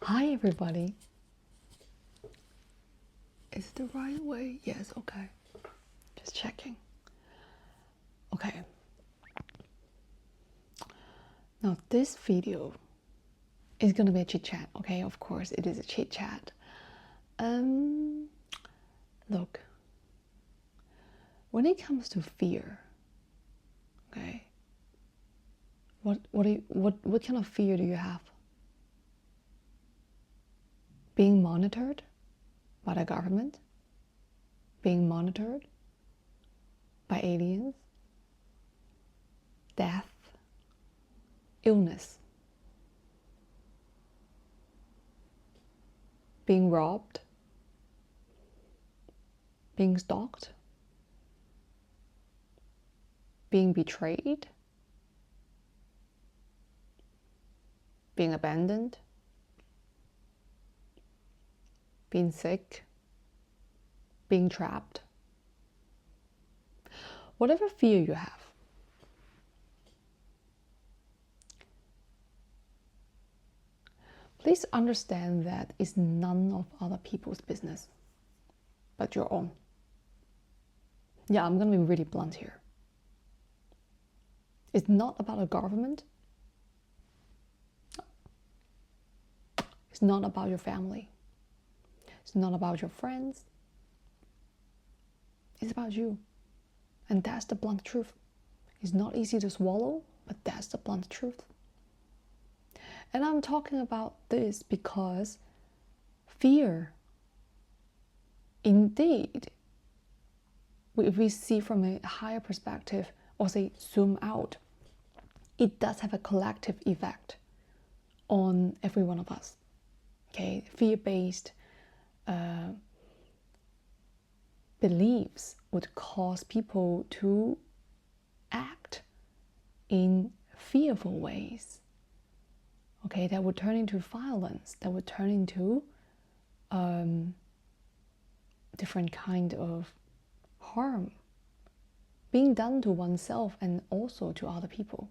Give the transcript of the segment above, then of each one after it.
Hi everybody. Is it the right way? Yes, okay. Just checking. Okay. Now this video is gonna be a chit chat, okay? Of course it is a chit chat. Look, when it comes to fear, okay, what kind of fear do you have? Being monitored by the government? Being monitored by aliens? Death? Illness? Being robbed? Being stalked? Being betrayed? Being abandoned? Being sick? Being trapped? Whatever fear you have, please understand that it's none of other people's business but your own. Yeah, I'm going to be really blunt here. It's not about a government. It's not about your family. It's not about your friends. It's about you. And that's the blunt truth. It's not easy to swallow, but that's the blunt truth. And I'm talking about this because fear, indeed, if we see from a higher perspective or say zoom out, it does have a collective effect on every one of us. Okay, fear-based beliefs would cause people to act in fearful ways. Okay, that would turn into violence, that would turn into different kind of harm being done to oneself and also to other people.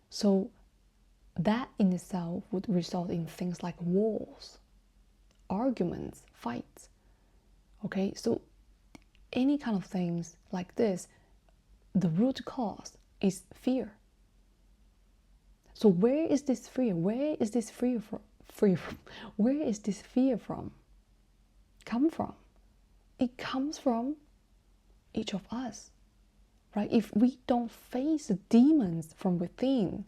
So that in itself would result in things like wars, arguments, fights. Okay, so any kind of things like this, the root cause is fear. So where is this fear? Where is this fear from? Where is this fear from? Come from? It comes from each of us, right? If we don't face the demons from within,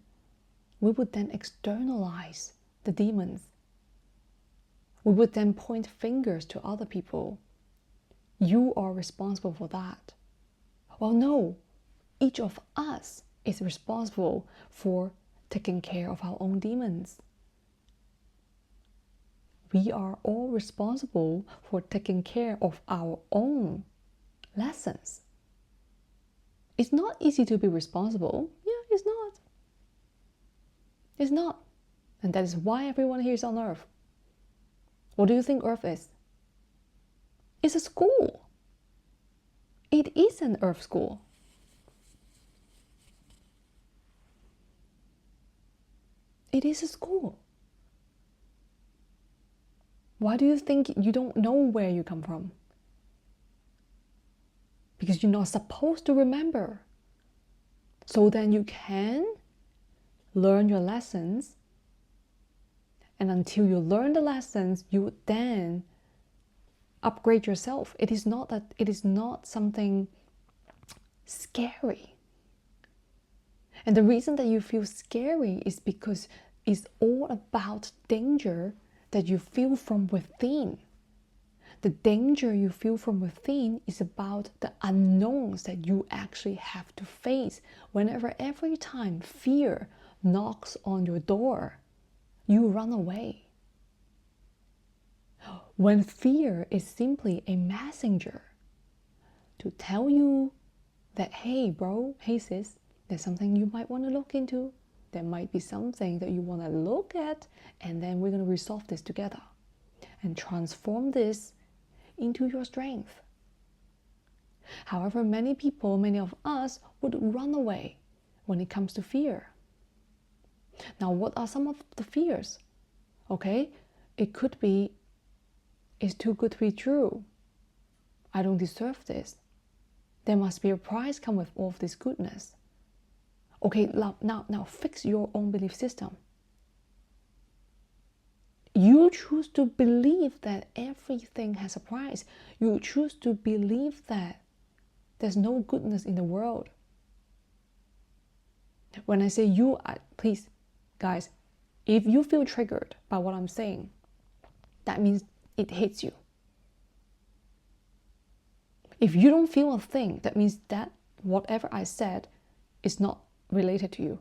we would then externalize the demons. We would then point fingers to other people. You are responsible for that. Well, no, each of us is responsible for taking care of our own demons. We are all responsible for taking care of our own lessons. It's not easy to be responsible. Yeah, it's not. It's not. And that is why everyone here is on Earth. What do you think Earth is? It's a school. It is an Earth school. It is a school. Why do you think you don't know where you come from? Because you're not supposed to remember. So then you can learn your lessons. And until you learn the lessons, you would then upgrade yourself. It is not something scary. And the reason that you feel scary is because it's all about danger that you feel from within. The danger you feel from within is about the unknowns that you actually have to face. Every time fear knocks on your door, you run away. When fear is simply a messenger to tell you that, hey bro, hey sis, there's something you might want to look into. There might be something that you want to look at, and then we're going to resolve this together and transform this into your strength. However, many people, many of us would run away when it comes to fear. Now, what are some of the fears? Okay? It could be, it's too good to be true. I don't deserve this. There must be a price come with all of this goodness. Okay, now fix your own belief system. You choose to believe that everything has a price. You choose to believe that there's no goodness in the world. When I say you, please, guys, if you feel triggered by what I'm saying, that means it hits you. If you don't feel a thing, that means that whatever I said is not related to you.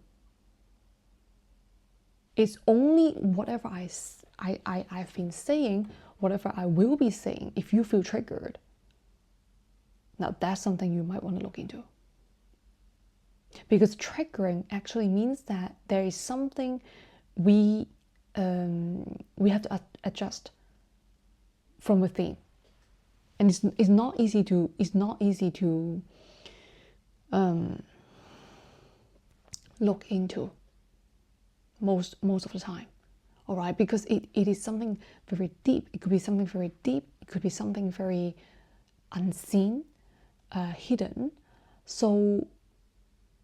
It's only whatever I've been saying, whatever I will be saying, if you feel triggered. Now that's something you might want to look into. Because triggering actually means that there is something we have to adjust from within, and it's not easy to look into most of the time. All right, because it is something very deep. It could be something very deep. It could be something very unseen, hidden. So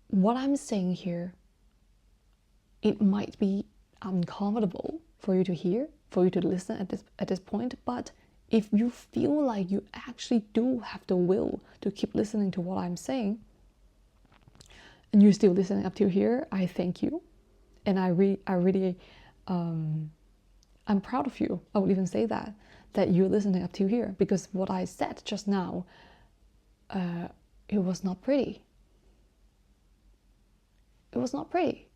what I'm saying here, it might be uncomfortable for you to hear, for you to listen at this point, but if you feel like you actually do have the will to keep listening to what I'm saying, and you're still listening up to here, I thank you. And I really, I'm proud of you. I would even say that you're listening up to here, because what I said just now, it was not pretty. It was not pretty.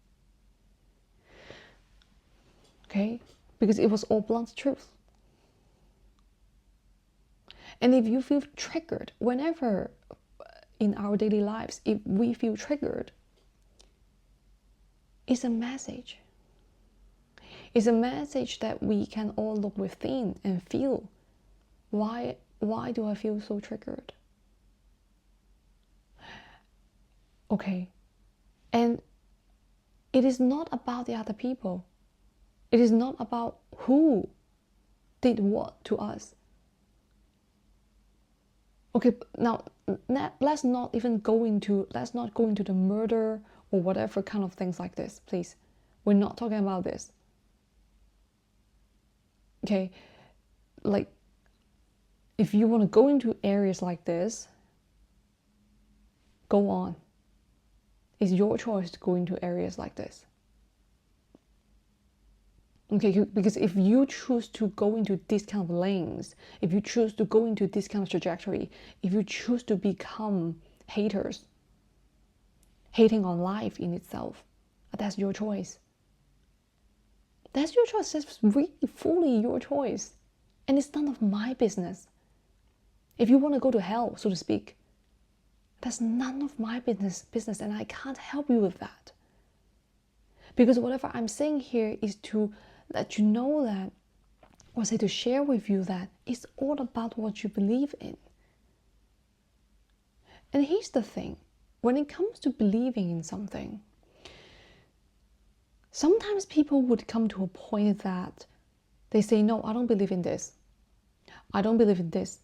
Okay? Because it was all blunt truth. And if you feel triggered, whenever in our daily lives, if we feel triggered, it's a message. It's a message that we can all look within and feel. Why do I feel so triggered? Okay. And it is not about the other people. It is not about who did what to us. Okay, now let's not go into the murder or whatever kind of things like this, please. We're not talking about this. Okay, like if you want to go into areas like this, go on. It's your choice to go into areas like this. Okay, because if you choose to go into these kind of lanes, if you choose to go into this kind of trajectory, if you choose to become haters, hating on life in itself, that's your choice. That's your choice. That's really fully your choice. And it's none of my business. If you want to go to hell, so to speak, that's none of my business, and I can't help you with that. Because whatever I'm saying here is to let you know that, or say to share with you that it's all about what you believe in. And here's the thing, when it comes to believing in something, sometimes people would come to a point that they say, no, I don't believe in this. I don't believe in this.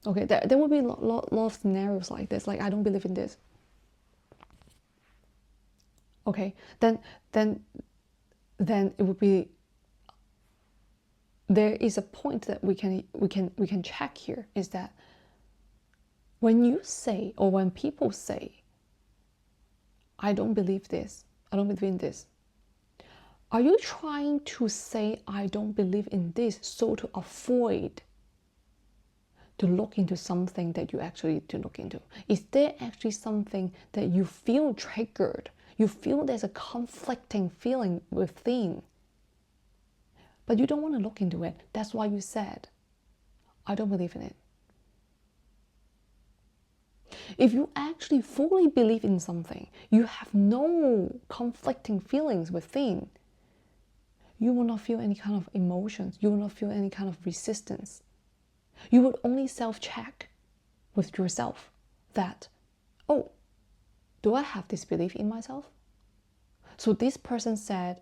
Okay, there will be a lot of scenarios like this, like I don't believe in this. Okay, then it would be, there is a point that we can check here, is that when you say, or when people say, I don't believe this, I don't believe in this, are you trying to say I don't believe in this so to avoid to look into something that you actually need to look into? Is there actually something that you feel triggered? You feel there's a conflicting feeling within, but you don't want to look into it. That's why you said, I don't believe in it. If you actually fully believe in something, you have no conflicting feelings within, you will not feel any kind of emotions. You will not feel any kind of resistance. You would only self-check with yourself that, oh, do I have this belief in myself? So this person said,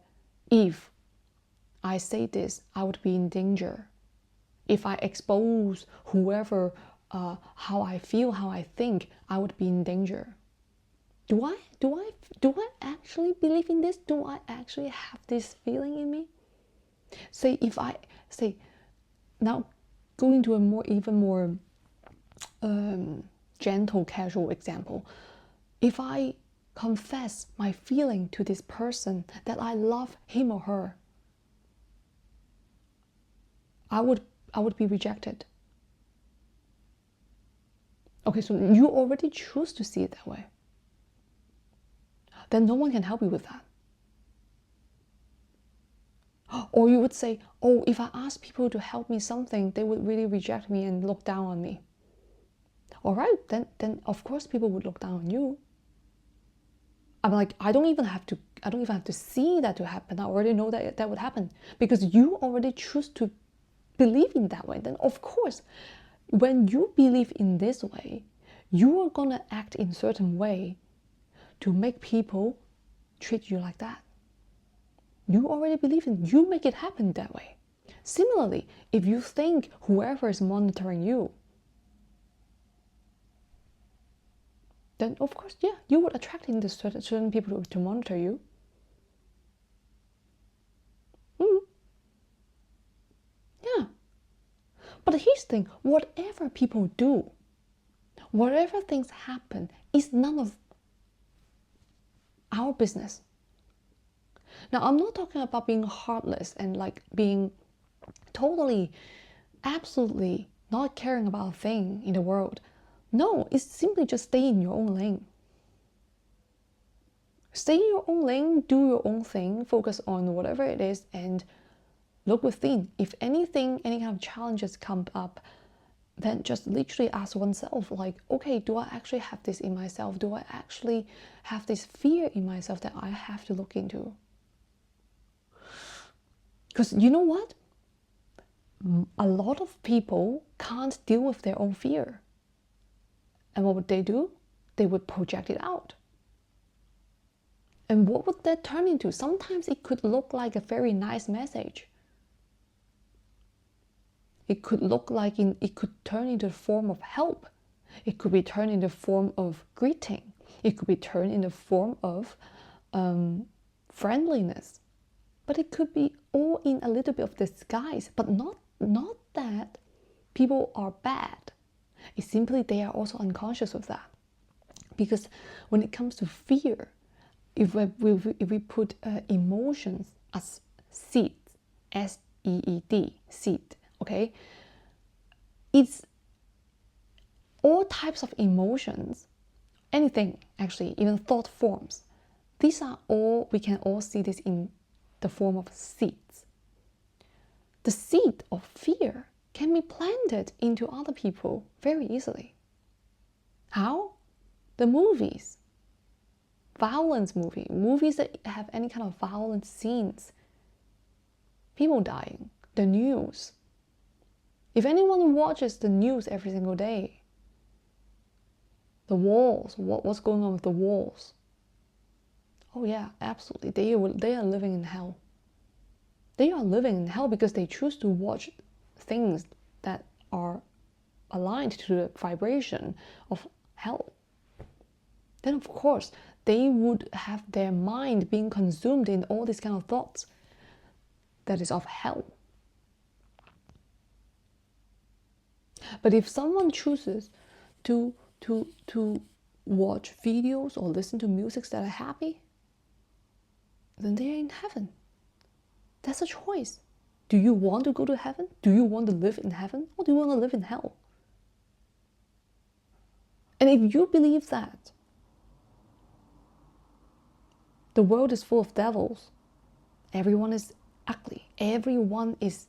if I say this, I would be in danger. If I expose whoever how I feel, how I think, I would be in danger. Do I actually believe in this? Do I actually have this feeling in me? Say if I say now going to a even more gentle, casual example. If I confess my feeling to this person that I love him or her, I would be rejected. Okay, so you already choose to see it that way. Then no one can help you with that. Or you would say, oh, if I ask people to help me something, they would really reject me and look down on me. All right, then of course people would look down on you. I'm like, I don't even have to see that to happen. I already know that that would happen because you already choose to believe in that way. Then of course, when you believe in this way, you are gonna act in a certain way to make people treat you like that. You already believe in it. You make it happen that way. Similarly, if you think whoever is monitoring you, then of course, yeah, you would attract into certain people to monitor you. Yeah. But here's the thing, whatever people do, whatever things happen, is none of our business. Now, I'm not talking about being heartless and like being totally, absolutely not caring about a thing in the world. No, it's simply just stay in your own lane. Stay in your own lane, do your own thing, focus on whatever it is, and look within. If anything, any kind of challenges come up, then just literally ask oneself, like, okay, do I actually have this in myself? Do I actually have this fear in myself that I have to look into? Because you know what? A lot of people can't deal with their own fear. And what would they do? They would project it out. And what would that turn into? Sometimes it could look like a very nice message. It could look like it could turn into a form of help. It could be turned into a form of greeting. It could be turned into a form of friendliness. But it could be all in a little bit of disguise, but not that people are bad. It's simply they are also unconscious of that. Because when it comes to fear, if we put emotions as seeds, SEED, seed, okay? It's all types of emotions, anything actually, even thought forms. These are all, we can all see this in the form of seeds. The seed of fear can be planted into other people very easily. How? The movies. Violence movies that have any kind of violent scenes. People dying. The news. If anyone watches the news every single day, the walls, what's going on with the walls? Oh yeah, absolutely. They are living in hell. They are living in hell because they choose to watch things that are aligned to the vibration of hell. Then of course, they would have their mind being consumed in all these kind of thoughts that is of hell. But if someone chooses to watch videos or listen to music that are happy, then they are in heaven. That's a choice. Do you want to go to heaven? Do you want to live in heaven? Or do you want to live in hell? And if you believe that the world is full of devils, everyone is ugly, everyone is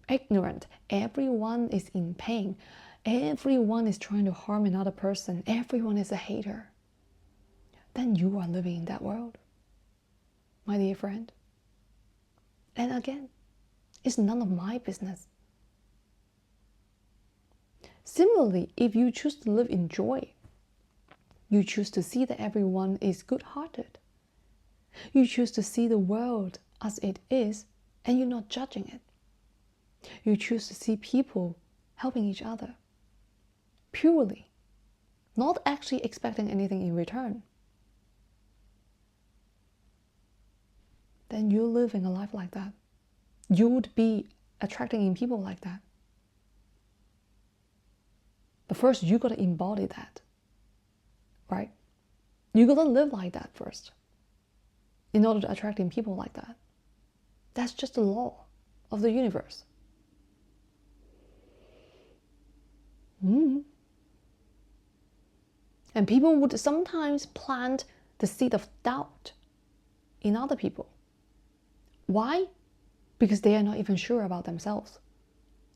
ignorant, everyone is in pain, everyone is trying to harm another person, everyone is a hater, then you are living in that world, my dear friend. And again, it's none of my business. Similarly, if you choose to live in joy, you choose to see that everyone is good-hearted, you choose to see the world as it is, and you're not judging it. You choose to see people helping each other purely, not actually expecting anything in return. Then you're living a life like that. You would be attracting in people like that. But first, you gotta embody that, right? You gotta live like that first in order to attract in people like that. That's just the law of the universe. And people would sometimes plant the seed of doubt in other people. Why? Because they are not even sure about themselves.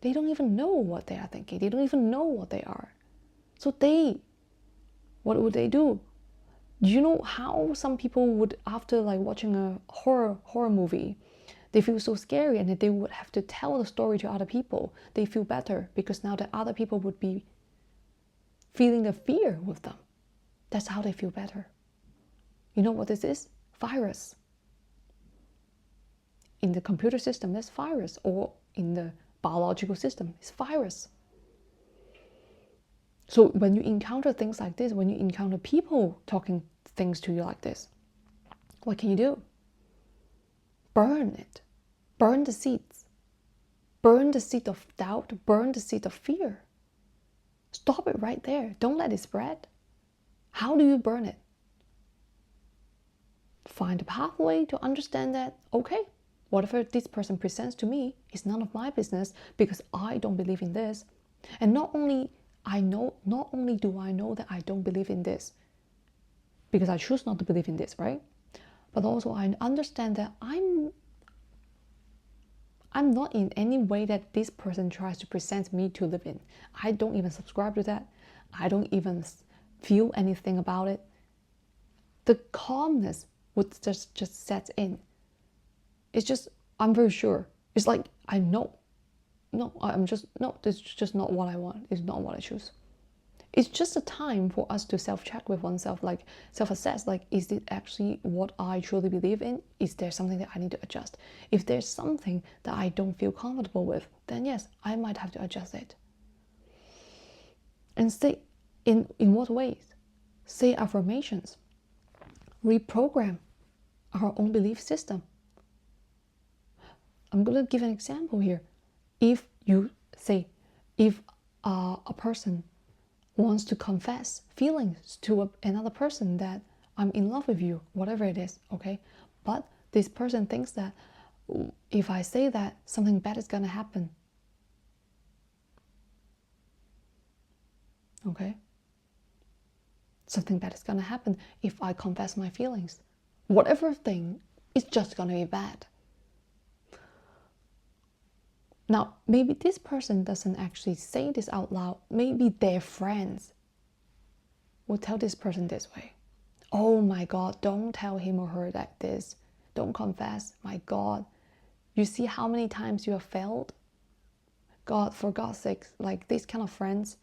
They don't even know what they are thinking. They don't even know what they are. So what would they do? Do you know how some people would, after like watching a horror movie, they feel so scary, and they would have to tell the story to other people. They feel better because now the other people would be feeling the fear with them. That's how they feel better. You know what this is? Virus. In the computer system, there's virus, or in the biological system, it's virus. So when you encounter things like this, when you encounter people talking things to you like this, what can you do? Burn it. Burn the seeds. Burn the seed of doubt. Burn the seed of fear. Stop it right there. Don't let it spread. How do you burn it? Find a pathway to understand that, okay, whatever this person presents to me is none of my business because I don't believe in this. And not only do I know that I don't believe in this because I choose not to believe in this, right? But also I understand that I'm not in any way that this person tries to present me to live in. I don't even subscribe to that. I don't even feel anything about it. The calmness would just set in. It's just, I'm very sure. It's like, I know. This is just not what I want. It's not what I choose. It's just a time for us to self-check with oneself, like self-assess, like, is it actually what I truly believe in? Is there something that I need to adjust? If there's something that I don't feel comfortable with, then yes, I might have to adjust it. And say, in what ways? Say affirmations. Reprogram our own belief system. I'm going to give an example here. If you say, if a person wants to confess feelings to another person that I'm in love with you, whatever it is, okay? But this person thinks that if I say that, something bad is gonna happen. Okay? Something bad is gonna happen if I confess my feelings. Whatever thing is just gonna be bad. Now, maybe this person doesn't actually say this out loud. Maybe their friends will tell this person this way. Oh my God, don't tell him or her like this. Don't confess. My God, you see how many times you have failed? God, for God's sake, like these kind of friends,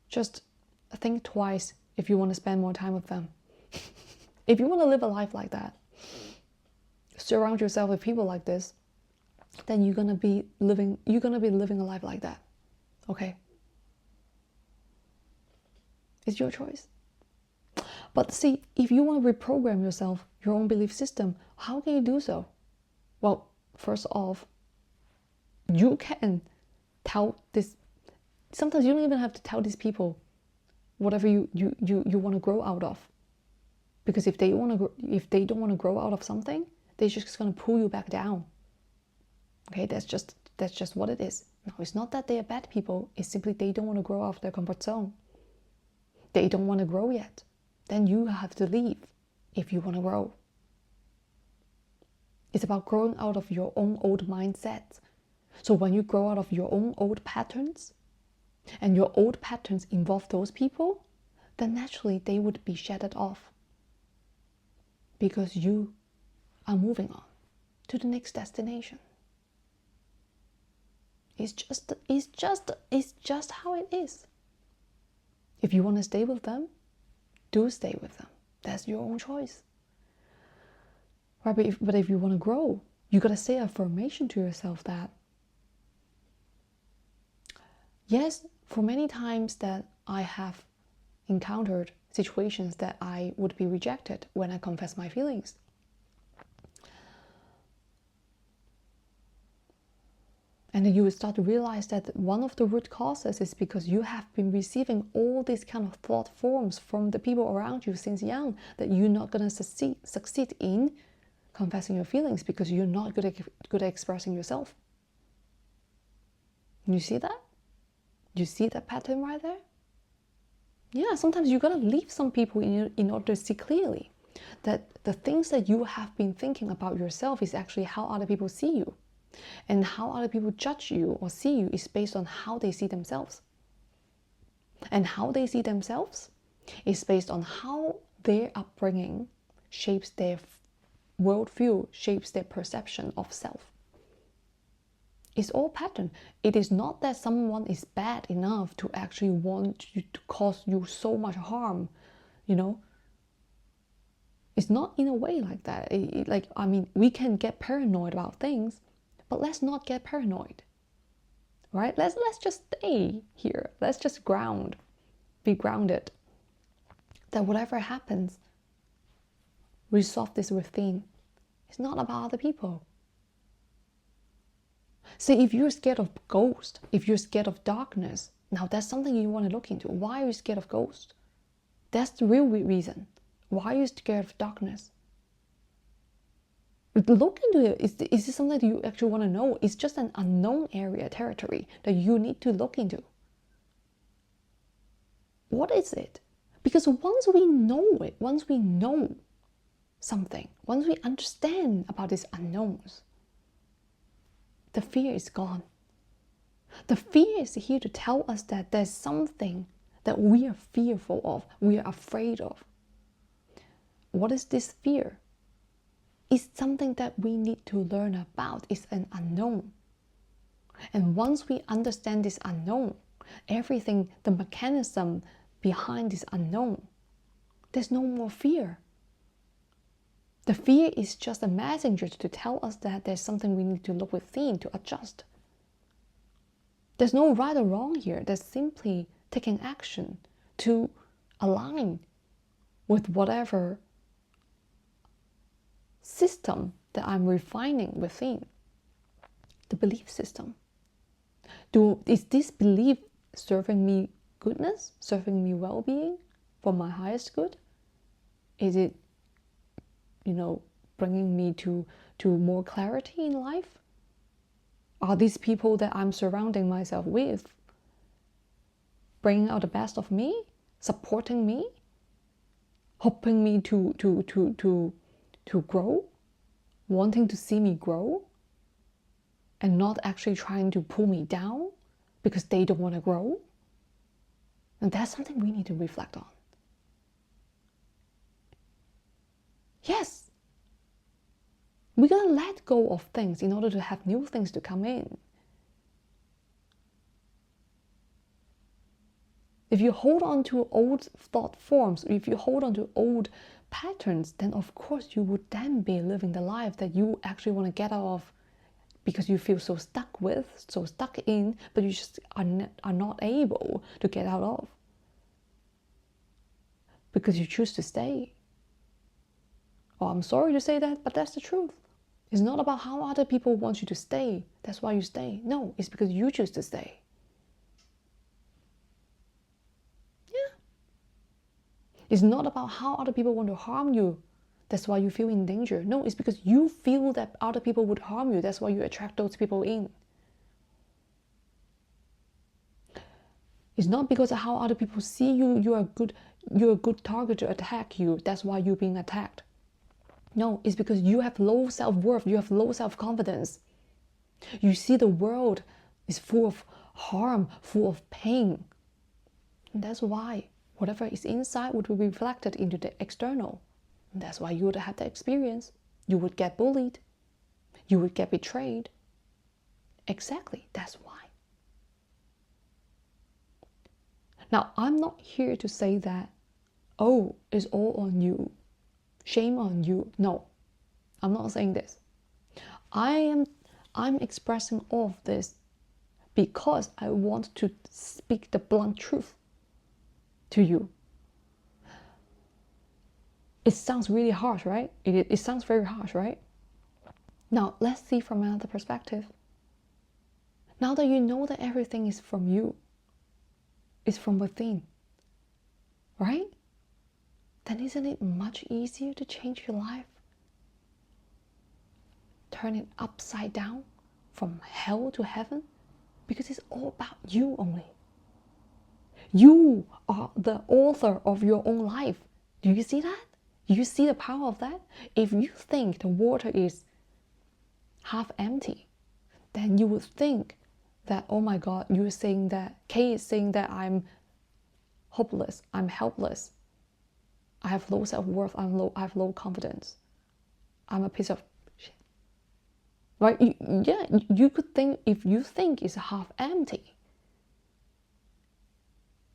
just think twice if you want to spend more time with them. If you want to live a life like that, surround yourself with people like this, then you're gonna be living a life like that. Okay? It's your choice. But see, if you want to reprogram yourself, your own belief system, how can you do so? Well, first off, you can tell this. Sometimes you don't even have to tell these people whatever you want to grow out of. Because if they don't want to grow out of something, they're just gonna pull you back down. Okay, that's just what it is. No, it's not that they are bad people. It's simply they don't want to grow out of their comfort zone. They don't want to grow yet. Then you have to leave if you want to grow. It's about growing out of your own old mindset. So when you grow out of your own old patterns, and your old patterns involve those people, then naturally they would be shattered off. Because you are moving on to the next destination. It's just how it is. If you want to stay with them, do stay with them. That's your own choice. Right? But if you want to grow, You gotta say affirmation to yourself that, yes, for many times that I have encountered situations that I would be rejected when I confess my feelings. And then you will start to realize that one of the root causes is because you have been receiving all these kind of thought forms from the people around you since young that you're not going to succeed in confessing your feelings because you're not good at expressing yourself. You see that? You see that pattern right there? Yeah, sometimes you gotta leave some people in order to see clearly that the things that you have been thinking about yourself is actually how other people see you. And how other people judge you or see you is based on how they see themselves. And how they see themselves is based on how their upbringing shapes their worldview, shapes their perception of self. It's all pattern. It is not that someone is bad enough to actually want you to cause you so much harm, you know. It's not in a way like that. We can get paranoid about things, but let's not get paranoid, right? Let's just stay here. Let's just be grounded. That whatever happens, resolve this within. It's not about other people. See, if you're scared of ghosts, if you're scared of darkness, now that's something you want to look into. Why are you scared of ghosts? That's the real reason. Why are you scared of darkness? Look into it. Is this something that you actually want to know? It's just an unknown area, territory that you need to look into. What is it? Because once we know it, once we know something, once we understand about these unknowns, the fear is gone. The fear is here to tell us that there's something that we are fearful of, we are afraid of. What is this fear? It's something that we need to learn about. It's an unknown. And once we understand this unknown, everything, the mechanism behind this unknown, there's no more fear. The fear is just a messenger to tell us that there's something we need to look within to adjust. There's no right or wrong here. There's simply taking action to align with whatever system that I'm refining within. The belief system. Is this belief serving me goodness, serving me well-being for my highest good? Is it, bringing me to more clarity in life? Are these people that I'm surrounding myself with bringing out the best of me, supporting me, helping me to grow, wanting to see me grow, and not actually trying to pull me down because they don't want to grow? And that's something we need to reflect on. Yes, we gotta let go of things in order to have new things to come in. If you hold on to old thought forms, if you hold on to old patterns, then of course you would then be living the life that you actually want to get out of because you feel so stuck in, but you just are not able to get out of because you choose to stay. Oh, I'm sorry to say that, but that's the truth. It's not about how other people want you to stay. That's why you stay. No, it's because you choose to stay. Yeah. It's not about how other people want to harm you. That's why you feel in danger. No, it's because you feel that other people would harm you. That's why you attract those people in. It's not because of how other people see you, you're a good target to attack you. That's why you're being attacked. No, it's because you have low self-worth, you have low self-confidence. You see the world is full of harm, full of pain. And that's why whatever is inside would be reflected into the external. And that's why you would have the experience. You would get bullied. You would get betrayed. Exactly, that's why. Now, I'm not here to say that, it's all on you. Shame on you. No, I'm not saying this. I'm expressing all of this because I want to speak the blunt truth to you. It sounds really harsh, right? It sounds very harsh, right? Now, let's see from another perspective. Now that you know that everything is from you, is from within, right? Then isn't it much easier to change your life? Turn it upside down from hell to heaven? Because it's all about you only. You are the author of your own life. Do you see that? Do you see the power of that? If you think the water is half empty, then you would think that, oh my God, you're saying that, Kay is saying that I'm hopeless, I'm helpless, I have low self-worth, I have low confidence, I'm a piece of shit. Right? You could think, if you think it's half empty,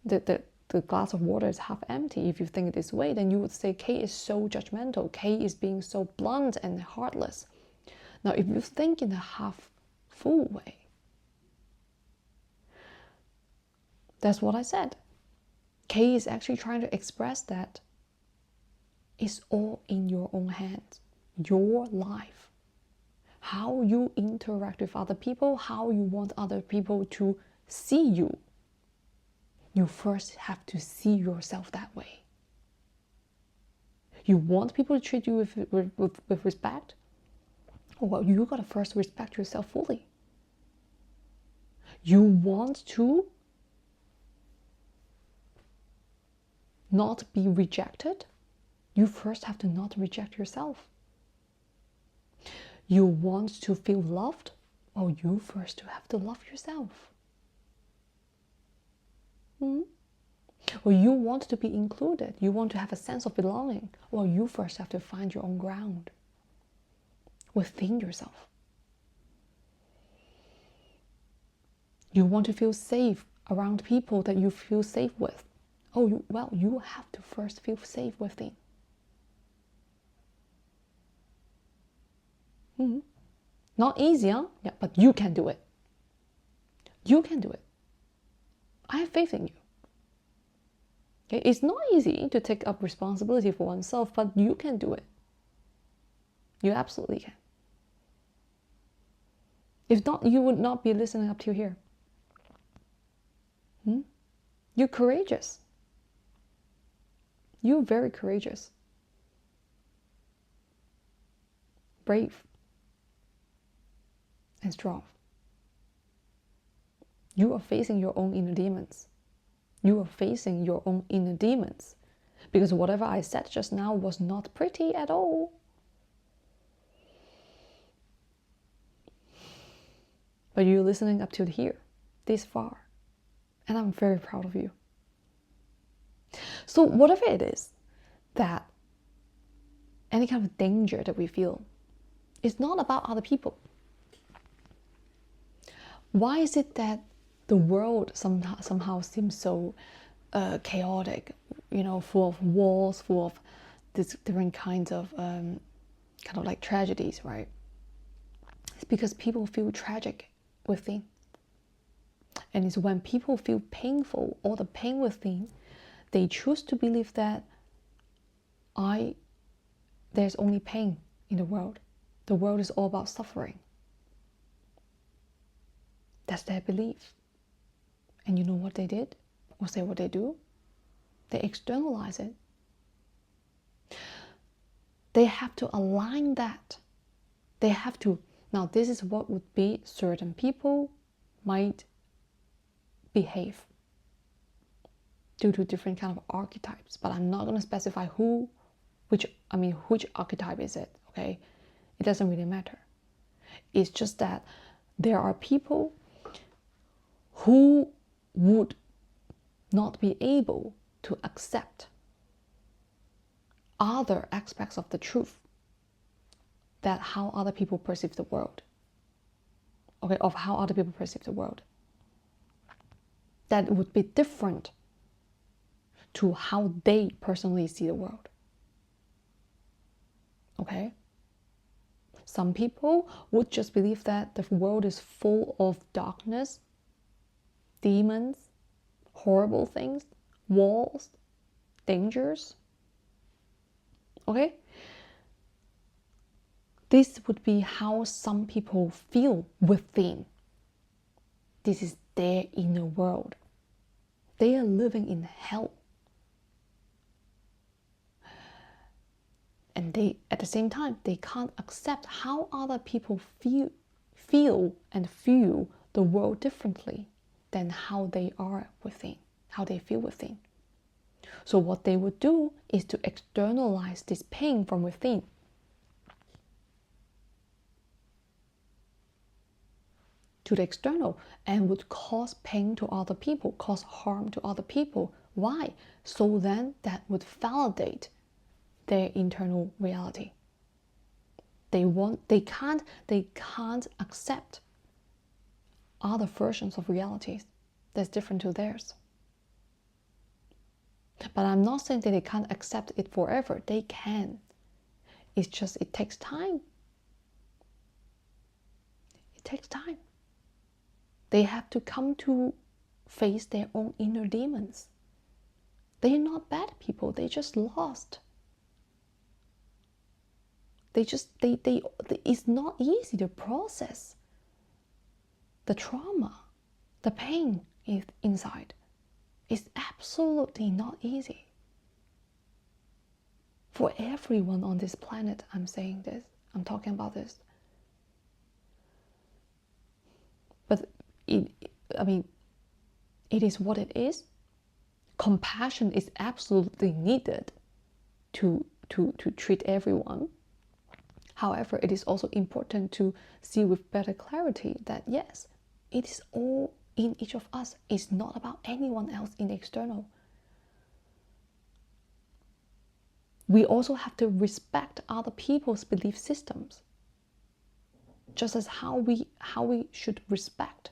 the glass of water is half empty, if you think this way, then you would say Kay is so judgmental, Kay is being so blunt and heartless. Now, if you think in a half full way, that's what I said. Kay is actually trying to express that it's all in your own hands. Your life. How you interact with other people, how you want other people to see you. You first have to see yourself that way. You want people to treat you with respect? Well, you gotta first respect yourself fully. You want to not be rejected? You first have to not reject yourself. You want to feel loved? Oh, you first have to love yourself. Or you want to be included, you want to have a sense of belonging. Well, you first have to find your own ground within yourself. You want to feel safe around people that you feel safe with. Oh, you have to first feel safe within. Not easy, huh? Yeah, but you can do it. You can do it. I have faith in you. Okay? It's not easy to take up responsibility for oneself, but you can do it. You absolutely can. If not, you would not be listening up to here. You're courageous. You're very courageous. Brave. And strong. You are facing your own inner demons. You are facing your own inner demons. Because whatever I said just now was not pretty at all. But you're listening up to here, this far. And I'm very proud of you. So whatever it is that any kind of danger that we feel, it's not about other people. Why is it that the world somehow seems so chaotic, full of wars, full of these different kinds of kind of like tragedies, right? It's because people feel tragic within. And it's when people feel painful, or the pain within, they choose to believe that there's only pain in the world. The world is all about suffering. That's their belief. And you know what they did? Or say what they do? They externalize it. They have to align that. They have to. Now, this is what would be certain people might behave due to different kind of archetypes. But I'm not going to specify which archetype is it, okay? It doesn't really matter. It's just that there are people who would not be able to accept other aspects of the truth, that how other people perceive the world, okay, of how other people perceive the world, that would be different to how they personally see the world. Okay? Some people would just believe that the world is full of darkness, demons, horrible things, wars, dangers. Okay? This would be how some people feel within. This is their inner world. They are living in hell. And they, at the same time, they can't accept how other people feel and feel the world differently than how they are within, how they feel within. So what they would do is to externalize this pain from within. To the external, and would cause pain to other people, cause harm to other people. Why? So then that would validate their internal reality. They can't accept other versions of realities that's different to theirs. But I'm not saying that they can't accept it forever. They can. It's just it takes time. It takes time. They have to come to face their own inner demons. They're not bad people. They just lost. It's not easy to process the trauma, the pain inside. It's absolutely not easy. For everyone on this planet, I'm saying this. I'm talking about this. But it is what it is. Compassion is absolutely needed to treat everyone. However, it is also important to see with better clarity that yes, it is all in each of us. It's not about anyone else in the external. We also have to respect other people's belief systems. Just as how we should respect,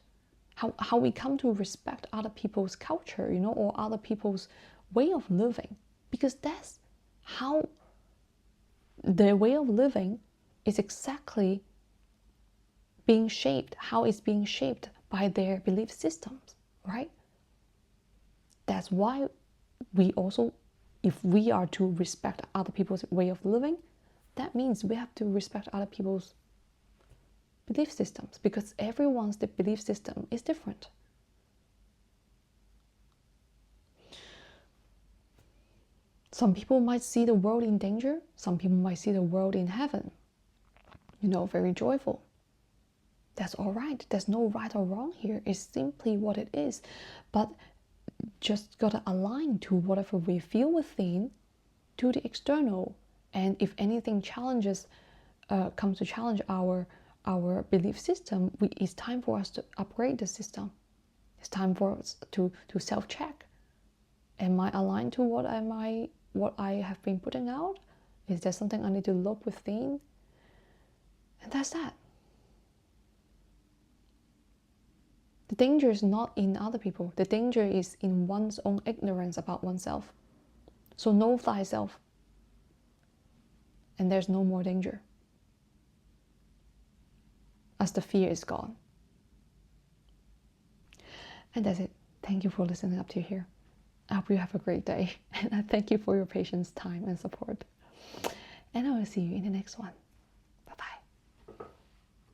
how we come to respect other people's culture, or other people's way of living. Because that's how their way of living is exactly being shaped, how it's being shaped by their belief systems, right? That's why we also, if we are to respect other people's way of living, that means we have to respect other people's belief systems, because everyone's belief system is different. Some people might see the world in danger, some people might see the world in heaven, very joyful. That's all right. There's no right or wrong here. It's simply what it is. But just gotta align to whatever we feel within to the external. And if anything challenges, comes to challenge our belief system, it's time for us to upgrade the system. It's time for us to self-check. Am I aligned to what I have been putting out? Is there something I need to look within? And that's that. The danger is not in other people. The danger is in one's own ignorance about oneself. So know thyself. And there's no more danger, as the fear is gone. And that's it. Thank you for listening up to here. I hope you have a great day. And I thank you for your patience, time, and support. And I will see you in the next one.